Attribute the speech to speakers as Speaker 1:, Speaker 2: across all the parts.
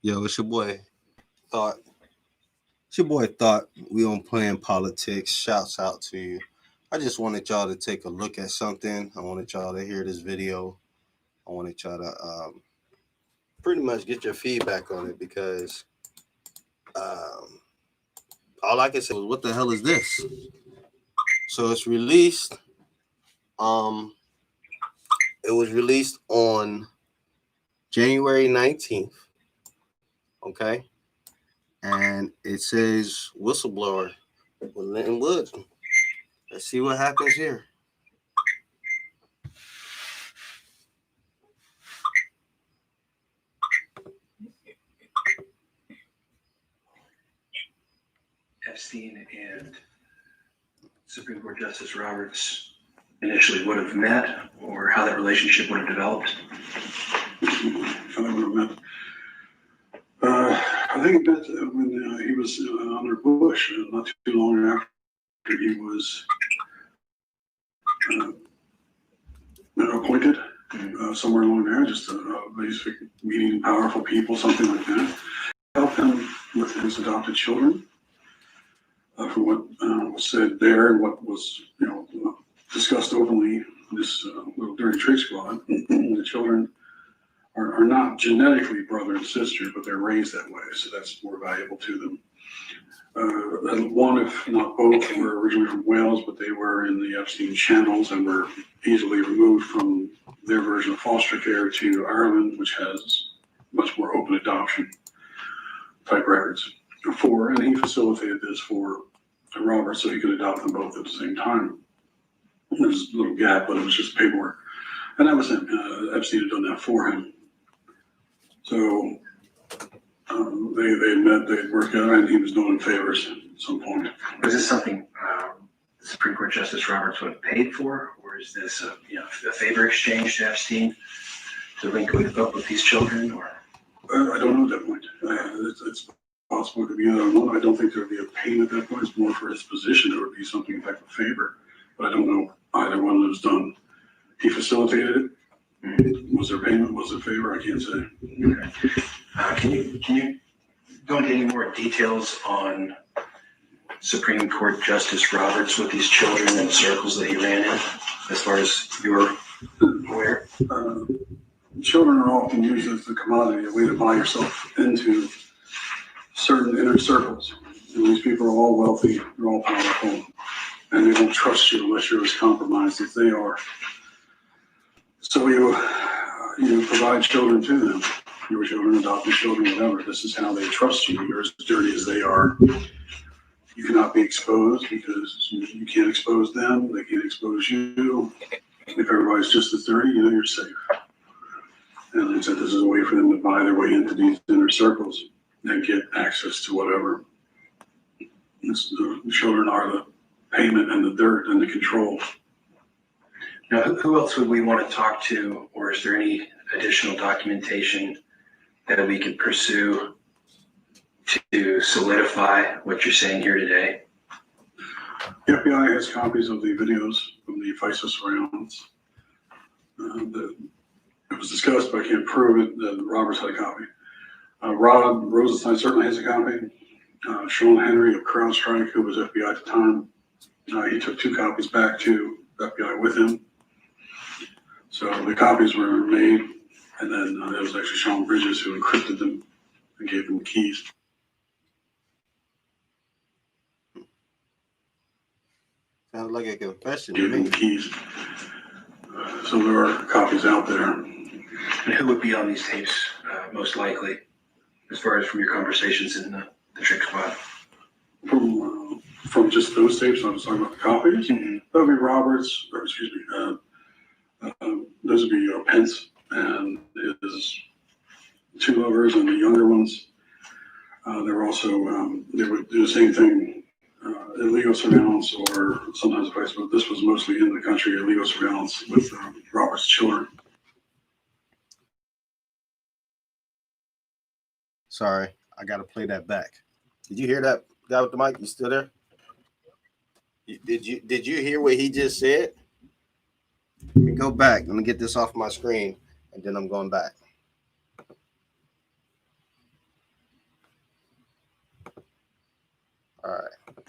Speaker 1: Yo, it's your boy Thought. It's your boy Thought. We on Playing Politics. Shouts out to you. I just wanted y'all to take a look at something. I wanted y'all to hear this video. I wanted y'all to pretty much get your feedback on it because um, all I can say was, what the hell is this? So it's released. Um, it was released on January 19th. Okay. And it says whistleblower with Linwood. Let's see what happens here.
Speaker 2: Epstein and Supreme Court Justice Roberts initially would have met, or how that relationship would have developed?
Speaker 3: How they would have met. I think that when he was under Bush, not too long after he was appointed, somewhere along there, just a basic meeting powerful people, something like that. Help him with his adopted children. For what was said there and what was, discussed openly in this little dirty trick squad, the children are not genetically brother and sister, but they're raised that way, so that's more valuable to them. And one, if not both, were originally from Wales, but they were in the Epstein channels and were easily removed from their version of foster care to Ireland, which has much more open adoption type records. And he facilitated this for Robert so he could adopt them both at the same time. There was a little gap, but it was just paperwork. And that was him. Epstein had done that for him. So they met, they worked out, and he was doing favors at some point.
Speaker 2: Was this something the Supreme Court Justice Roberts would have paid for, or is this a favor exchange to Epstein to link up with these children? Or
Speaker 3: I don't know at that point. It's possible it could be, I don't know. I don't think there would be a payment at that point. It's more for his position. There would be something type of favor, but I don't know either one that was done. He facilitated it. Was there payment? Was there favor? I can't say.
Speaker 2: Okay. Can you go into any more details on Supreme Court Justice Roberts with these children and the circles that he ran in, as far as you're aware?
Speaker 3: Children are often used as the commodity, a way to buy yourself into certain inner circles. And these people are all wealthy, they're all powerful, and they won't trust you unless you're as compromised as they are. So you provide children to them, your children, adopted children, whatever. This is how they trust you. You're as dirty as they are. You cannot be exposed because you can't expose them. They can't expose you. If everybody's just as dirty, you're safe. And like I said, this is a way for them to buy their way into these inner circles and get access to whatever. The children are the payment and the dirt and the control.
Speaker 2: Now, who else would we want to talk to, or is there any additional documentation that we could pursue to solidify what you're saying here today?
Speaker 3: The FBI has copies of the videos from the FISA surveillance. It was discussed, but I can't prove it, that Roberts had a copy. Rod Rosenstein certainly has a copy. Sean Henry of CrowdStrike, who was FBI at the time, he took 2 copies back to FBI with him. So the copies were made, and then it was actually Sean Bridges who encrypted them and gave them the keys.
Speaker 1: Sounds like a confession.
Speaker 3: Gave them the keys. So there are copies out there.
Speaker 2: And who would be on these tapes, most likely, as far as from your conversations in the trick squad?
Speaker 3: From just those tapes, I was talking about the copies.
Speaker 2: Mm-hmm.
Speaker 3: That would be Roberts, or excuse me, those would be Pence and his 2 lovers and the younger ones. They were also, they would do the same thing, illegal surveillance, or sometimes vice versa. This was mostly in the country, illegal surveillance with Robert's children.
Speaker 1: Sorry, I got to play that back. Did you hear that guy with the mic? You still there? Did you hear what he just said? Let me go back. Let me get this off my screen, and then I'm going back. All right.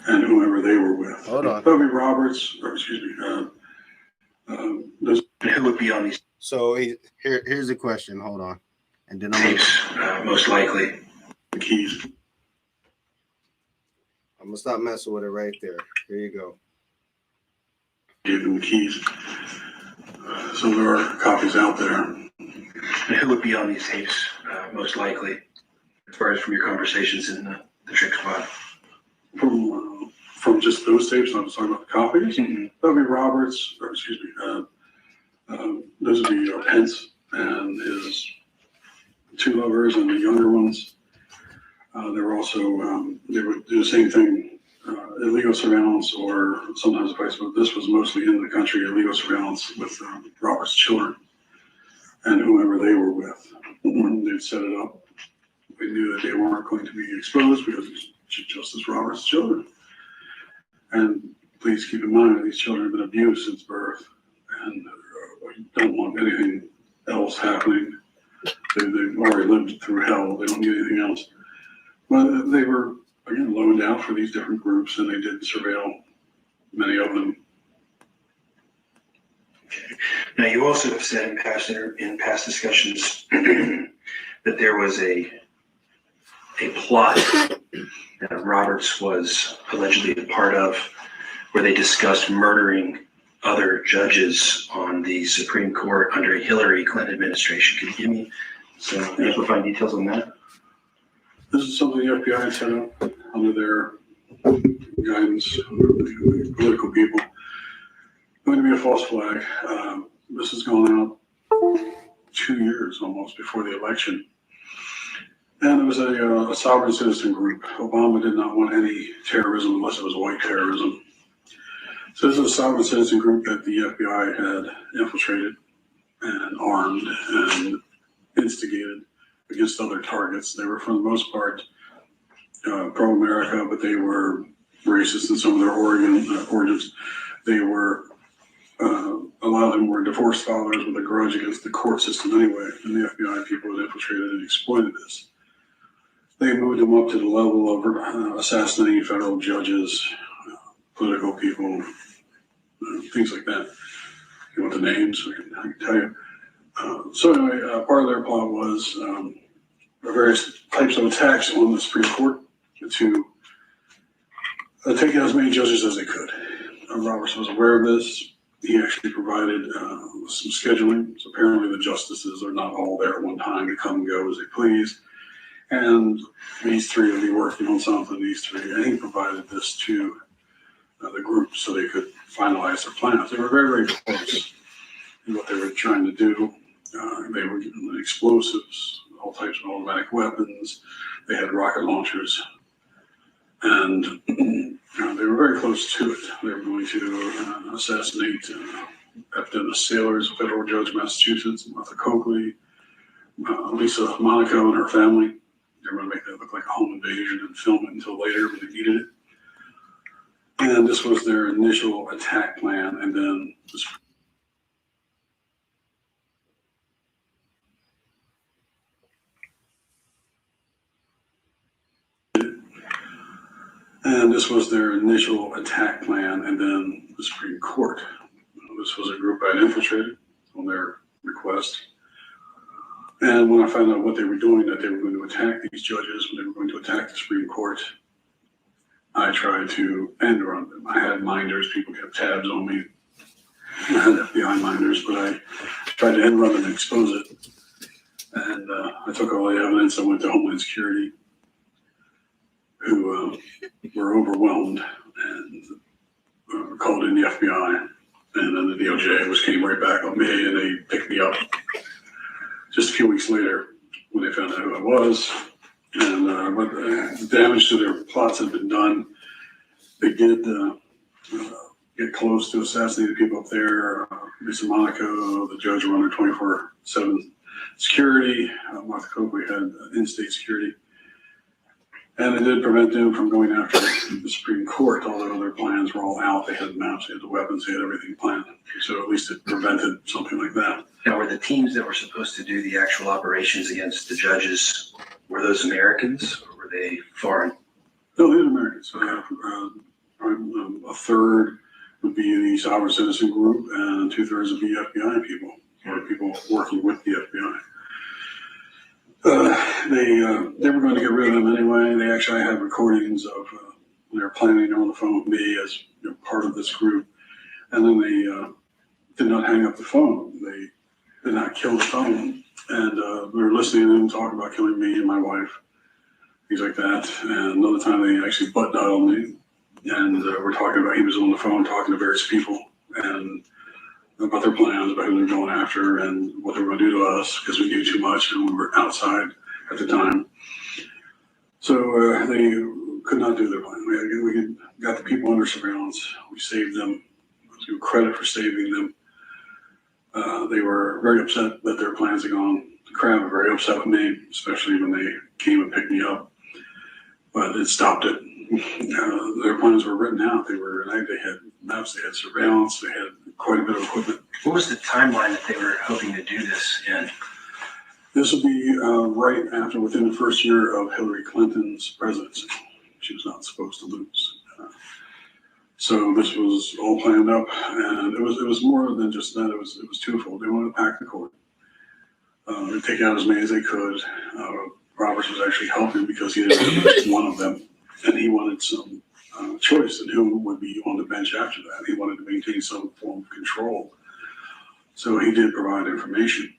Speaker 3: and whoever they were with.
Speaker 1: Hold on.
Speaker 3: Toby Roberts, or excuse me, those
Speaker 2: And who would be on these
Speaker 1: So here's the question. Hold on. And then I'm gonna,
Speaker 2: tapes, most likely?
Speaker 3: keys.
Speaker 1: I'm gonna stop messing with it right there. Here you go.
Speaker 3: Gave them the keys. So there are copies out there.
Speaker 2: And who would be on these tapes, most likely, as far as from your conversations in the trick spot?
Speaker 3: From just those tapes, I was talking about the copies.
Speaker 2: Mm-hmm.
Speaker 3: Toby Roberts, or excuse me, those would be Pence and his two lovers and the younger ones. They were also, they would do the same thing, illegal surveillance, or sometimes vice versa. This was mostly in the country, illegal surveillance with Robert's children and whoever they were with. When they'd set it up, we knew that they weren't going to be exposed because it's just as Robert's children. And please keep in mind that these children have been abused since birth, and we don't want anything else happening. They've already lived through hell. They don't need anything else. But they were, again, loaned out for these different groups, and they did surveil many of them.
Speaker 2: Okay. Now, you also have said in past discussions that there was a plot that Roberts was allegedly a part of, where they discussed murdering other judges on the Supreme Court under a Hillary Clinton administration. Could you give me some amplifying details on that?
Speaker 3: This is something the FBI had set up under their guidance, the political people. Going to be a false flag. This has gone out 2 years almost before the election. And it was a sovereign citizen group. Obama did not want any terrorism unless it was white terrorism. So this is a sovereign citizen group that the FBI had infiltrated and armed and instigated against other targets. They were, for the most part, pro-America, but they were racist in some of their origins. They were, a lot of them were divorced fathers with a grudge against the court system anyway, and the FBI people had infiltrated and exploited this. They moved them up to the level of assassinating federal judges, political people, things like that. You want the names? I can tell you. So anyway, part of their plot was various types of attacks on the Supreme Court to take out as many judges as they could. Roberts was aware of this. He actually provided some scheduling. So apparently the justices are not all there at one time. They come and go as they please. And these three will be working on something, these three. And he provided this to the group so they could finalize their plans. They were very, very close in what they were trying to do. They were getting explosives, all types of automatic weapons. They had rocket launchers. And they were very close to it. They were going to assassinate Epidemic Sailors, a federal judge in Massachusetts, Martha Coakley, Lisa Monaco and her family. They were going to make that look like a home invasion and film it until later when they needed it. And this was their initial attack plan. And then this was their initial attack plan, and then the Supreme Court. This was a group I had infiltrated on their request. And when I found out what they were doing, that they were going to attack these judges, when they were going to attack the Supreme Court, I tried to end run them. I had minders, people kept tabs on me. I had FBI minders, but I tried to end run them and expose it. And I took all the evidence. I went to Homeland Security, who were overwhelmed and called in the FBI. And then the DOJ came right back on me, and they picked me up just a few weeks later when they found out who I was. And but the damage to their plots had been done. They did get close to assassinating people up there. Lisa Monaco, the judge, were under 24/7 security. Martha Coakley had in-state security. And it did prevent them from going after the Supreme Court, although their plans were all out. They had maps, they had the weapons, they had everything planned. So at least it prevented something like that.
Speaker 2: Now, were the teams that were supposed to do the actual operations against the judges, were those Americans or were they foreign?
Speaker 3: No, these are Americans. So a third would be the sovereign citizen group, and 2/3 would be FBI people, or people working with the FBI. They were going to get rid of them anyway. They actually have recordings of they were planning on the phone with me as part of this group, and then they did not hang up the phone. They did not kill the phone, and we were listening to them talk about killing me and my wife, things like that. And another time they actually butt dialed me, and we're talking about, he was on the phone talking to various people and about their plans, about who they're going after and what they were going to do to us because we knew too much and we were outside at the time. So they could not do their plan. We got the people under surveillance. We saved them. I give credit for saving them. They were very upset that their plans had gone to crap. Were very upset with me, especially when they came and picked me up. But it stopped it. Their plans were written out. They had maps, they had surveillance, they had quite a bit of equipment.
Speaker 2: What was the timeline that they were hoping to do this in?
Speaker 3: This will be right after, within the first year of Hillary Clinton's presidency. She was not supposed to lose. So this was all planned up, and it was more than just that. It was twofold. They wanted to pack the court, take out as many as they could. Roberts was actually helping because he didn't want one of them, and he wanted some choice in who would be on the bench after that. He wanted to maintain some form of control, so he did provide information.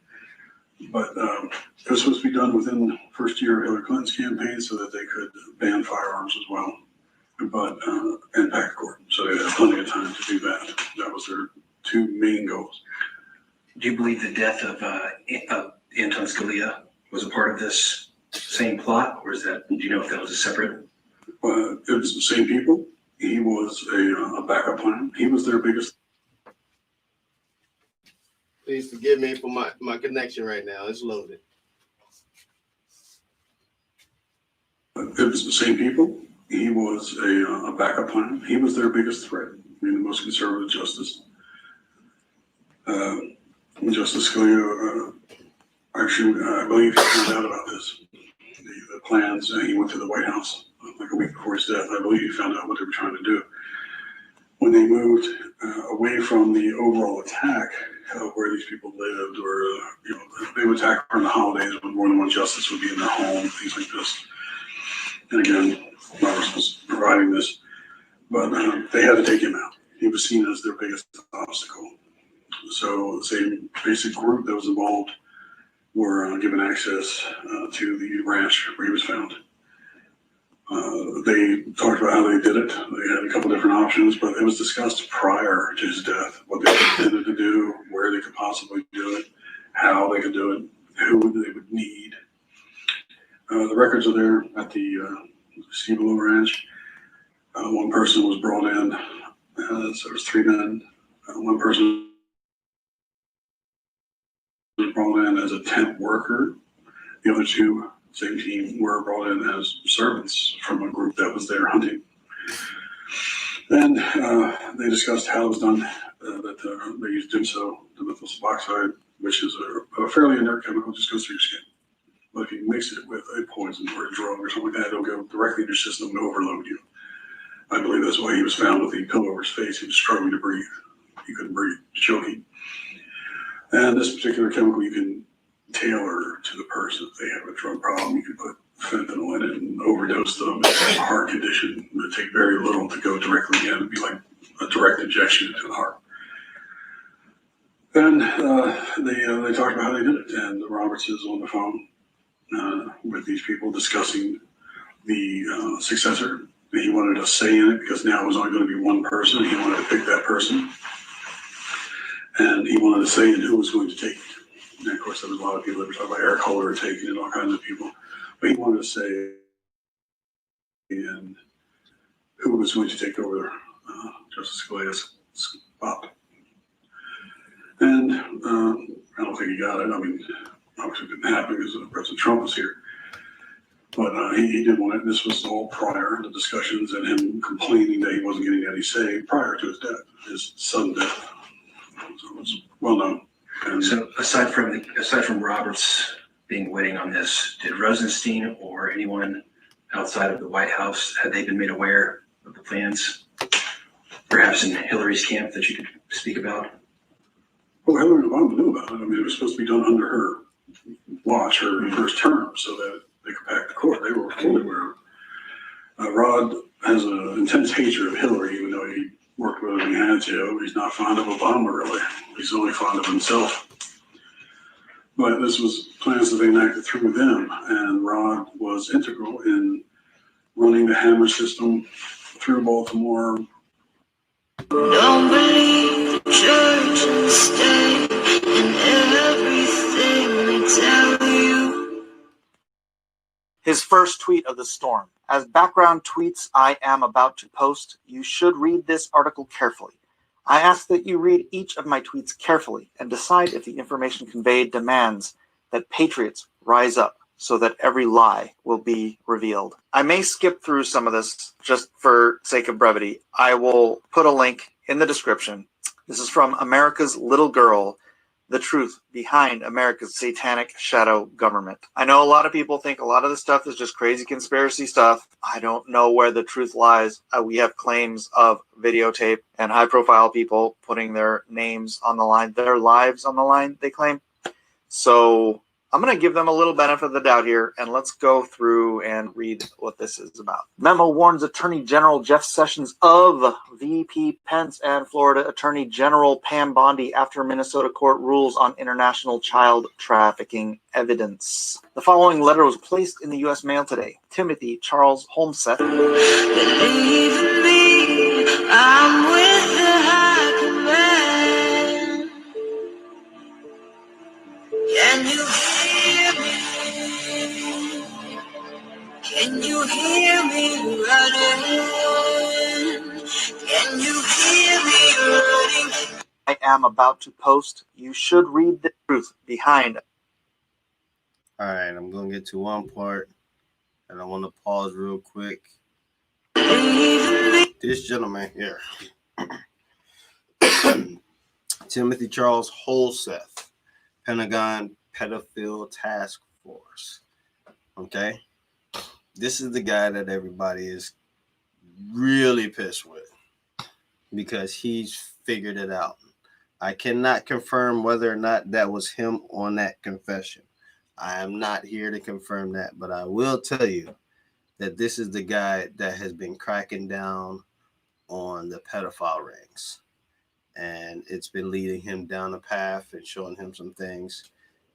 Speaker 3: But it was supposed to be done within the first year of Hillary Clinton's campaign so that they could ban firearms as well, but and pack the court. So they had plenty of time to do that. That was their two main goals.
Speaker 2: Do you believe the death of Anton Scalia was a part of this same plot, or do you know if that was a separate?
Speaker 3: It was the same people. He was a backup plan. He was their biggest.
Speaker 1: Please forgive me for my connection right now. It's loaded.
Speaker 3: It was the same people. He was a backup plan. He was their biggest threat. I mean, the most conservative justice. Justice Scalia, actually, I believe he found out about this. The plans, he went to the White House like a week before his death. I believe he found out what they were trying to do. When they moved away from the overall attack of where these people lived, or they would attack around the holidays when more than one justice would be in their home, things like this. And again, Roberts was providing this, but they had to take him out. He was seen as their biggest obstacle. So the same basic group that was involved were given access to the ranch where he was found. They talked about how they did it. They had a couple different options, but it was discussed prior to his death, what they intended to do, where they could possibly do it, how they could do it, who they would need. The records are there at the Cibolo Ranch. One person was brought in, so there was 3 men. One person was brought in as a temp worker. The other 2, same team, were brought in as servants from a group that was there hunting. And they discussed how it was done, that they used DIMSO, dimethyl suboxide, which is a fairly inert chemical, just goes through your skin. But if you mix it with a poison or a drug or something like that, it'll go directly in your system and overload you. I believe that's why he was found with the pillow over his face. He was struggling to breathe. He couldn't breathe, choking. And this particular chemical you can tailor to the person. If they have a drug problem, you can put fentanyl in it and overdose them. If they have a heart condition, it would take very little to go directly in. It'd be like a direct injection into the heart. And they talked about how they did it. And Roberts is on the phone with these people discussing the successor. He wanted a say in it because now it was only going to be one person. He wanted to pick that person. And he wanted to say in who was going to take it. And of course, there was a lot of people that were talking about Eric Holder taking it, all kinds of people. But he wanted to say in who was going to take over Justice Scalia's spot. And I don't think he got it. I mean, obviously it didn't happen because President Trump was here. But he did want it. This was all prior to discussions and him complaining that he wasn't getting any say prior to his death, his sudden death. So it was well known. And
Speaker 2: so aside from Roberts being waiting on this, did Rosenstein or anyone outside of the White House? Had they been made aware of the plans, perhaps in Hillary's camp, that you could speak about?
Speaker 3: Well, Hillary Obama knew about it. I mean, it was supposed to be done under her watch, her first term, so that they could pack the court. They were fully aware of it. Rod has an intense hatred of Hillary, even though he worked with her and he had to. He's not fond of Obama, really. He's only fond of himself. But this was plans that they enacted through them, and Rod was integral in running the Hammer system through Baltimore.
Speaker 4: Don't believe the church and the state and everything they tell you.
Speaker 5: His first tweet of the storm. As background tweets I am about to post, you should read this article carefully. I ask that you read each of my tweets carefully and decide if the information conveyed demands that patriots rise up so that every lie will be revealed. I may skip through some of this just for sake of brevity. I will put a link in the description. This is from America's Little Girl, The Truth Behind America's Satanic Shadow Government. I know a lot of people think a lot of this stuff is just crazy conspiracy stuff. I don't know where the truth lies. We have claims of videotape and high-profile people putting their names on the line, their lives on the line, they claim. So I'm going to give them a little benefit of the doubt here, and let's go through and read what this is about. Memo warns Attorney General Jeff Sessions of VP Pence and Florida Attorney General Pam Bondi after Minnesota court rules on international child trafficking evidence. The following letter was placed in the U.S. mail today. Timothy Charles Holmseth.
Speaker 4: Believe in me, I'm with the high command. Can you hear me? Can you hear me running? Can you hear me running?
Speaker 5: I am about to post. You should read the truth behind.
Speaker 1: All right, I'm going to get to one part, and I want to pause real quick. This gentleman here, Timothy Charles Holseth, Pentagon Pedophile Task Force. Okay? This is the guy that everybody is really pissed with because he's figured it out. I cannot confirm whether or not that was him on that confession. I am not here to confirm that, but I will tell you that this is the guy that has been cracking down on the pedophile rings. And it's been leading him down a path and showing him some things.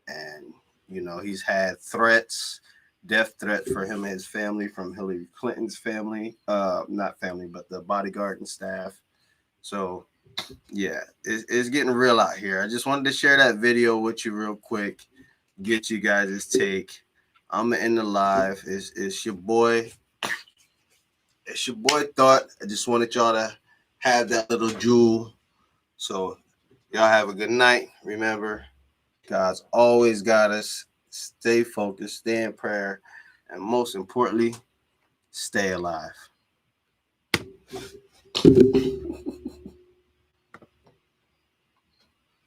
Speaker 1: And, you know, he's had threats, death threats for him and his family from Hillary Clinton's family. Not family, but the bodyguard and staff. So, yeah, it's getting real out here. I just wanted to share that video with you real quick, get you guys' take. I'm in the live. It's your boy. It's your boy Thought. I just wanted y'all to have that little jewel. So y'all have a good night. Remember, God's always got us. Stay focused, stay in prayer, and most importantly, stay alive.